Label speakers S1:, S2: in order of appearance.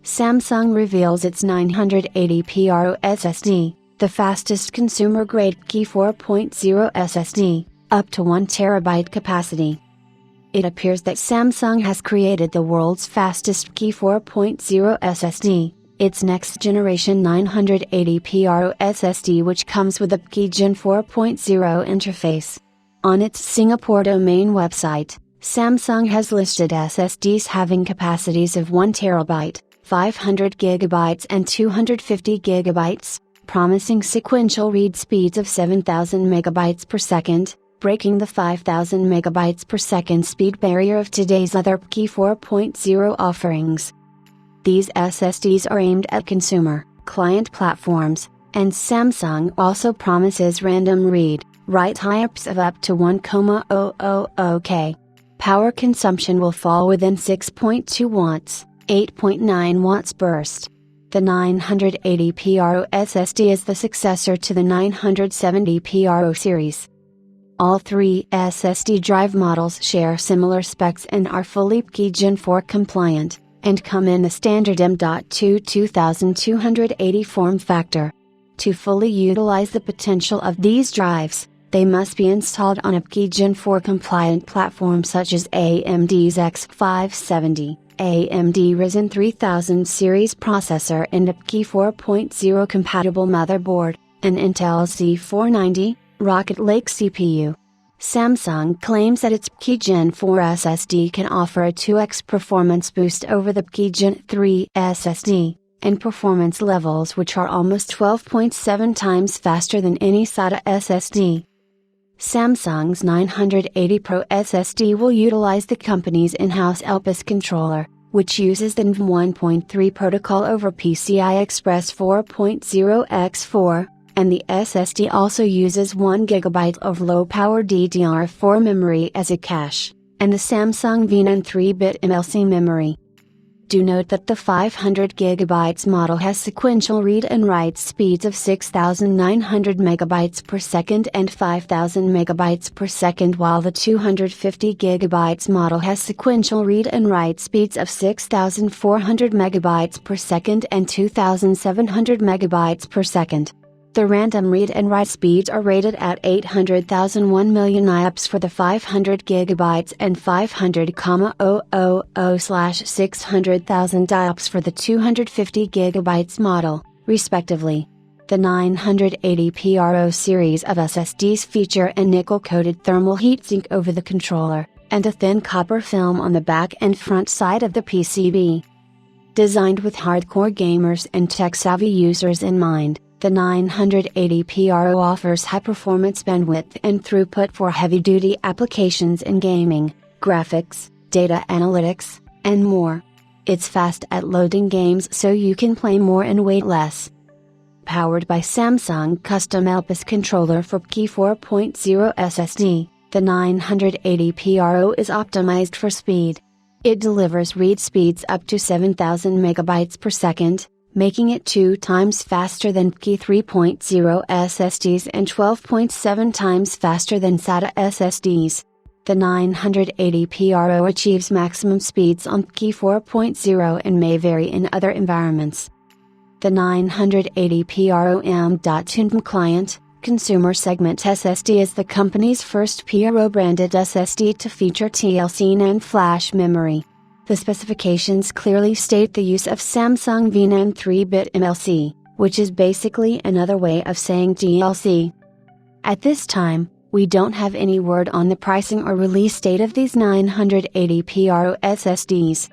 S1: Samsung reveals its 980 PRO SSD, the fastest consumer-grade PCIe 4.0 SSD, up to 1 TB capacity. It appears that Samsung has created the world's fastest PCIe 4.0 SSD, its next-generation 980 PRO SSD, which comes with a PCIe Gen 4.0 interface. On its Singapore domain website, Samsung has listed SSDs having capacities of 1 TB, 500 GB and 250 GB, promising sequential read speeds of 7,000 MB per second, breaking the 5,000 MB per second speed barrier of today's other PCIe 4.0 offerings. These SSDs are aimed at consumer, client platforms, and Samsung also promises random read-write IOPS of up to 1,000 K. Power consumption will fall within 6.2 watts, 8.9 watts burst. The 980 PRO SSD is the successor to the 970 PRO series. All three SSD drive models share similar specs and are fully PCIe Gen 4 compliant, and come in the standard M.2 2280 form factor. To fully utilize the potential of these drives, they must be installed on a PCIe Gen 4 compliant platform such as AMD's X570, AMD Ryzen 3000 series processor and a PCIe 4.0 compatible motherboard, an Intel Z490, Rocket Lake CPU. Samsung claims that its PCIe Gen 4 SSD can offer a 2x performance boost over the PCIe Gen 3 SSD, and performance levels which are almost 12.7 times faster than any SATA SSD. Samsung's 980 PRO SSD will utilize the company's in-house LPS controller, which uses the NVMe 1.3 protocol over PCI Express 4.0 x4, and the SSD also uses 1 GB of low-power DDR4 memory as a cache, and the Samsung VNAND 3-bit MLC memory. Do note that the 500 GB model has sequential read and write speeds of 6,900 MB per second and 5,000 MB per second, while the 250 GB model has sequential read and write speeds of 6,400 MB per second and 2,700 MB per second. The random read and write speeds are rated at 800,000 1,000,000 IOPS for the 500 GB and 500,000/600,000 IOPS for the 250 GB model, respectively. The 980 PRO series of SSDs feature a nickel-coated thermal heatsink over the controller, and a thin copper film on the back and front side of the PCB. Designed with hardcore gamers and tech-savvy users in mind, the 980 PRO offers high-performance bandwidth and throughput for heavy-duty applications in gaming, graphics, data analytics, and more. It's fast at loading games so you can play more and wait less. Powered by Samsung custom LPS controller for PCIe 4.0 SSD, the 980 PRO is optimized for speed. It delivers read speeds up to 7,000 MB per second, making it 2 times faster than PCIe 3.0 SSDs and 12.7 times faster than SATA SSDs. The 980 PRO achieves maximum speeds on PCIe 4.0 and may vary in other environments. The 980 PRO M.2 compliant, consumer segment SSD is the company's first PRO-branded SSD to feature TLC NAND flash memory. The specifications clearly state the use of Samsung VNAND 3-bit MLC, which is basically another way of saying DLC. At this time, we don't have any word on the pricing or release date of these 980 PRO SSDs.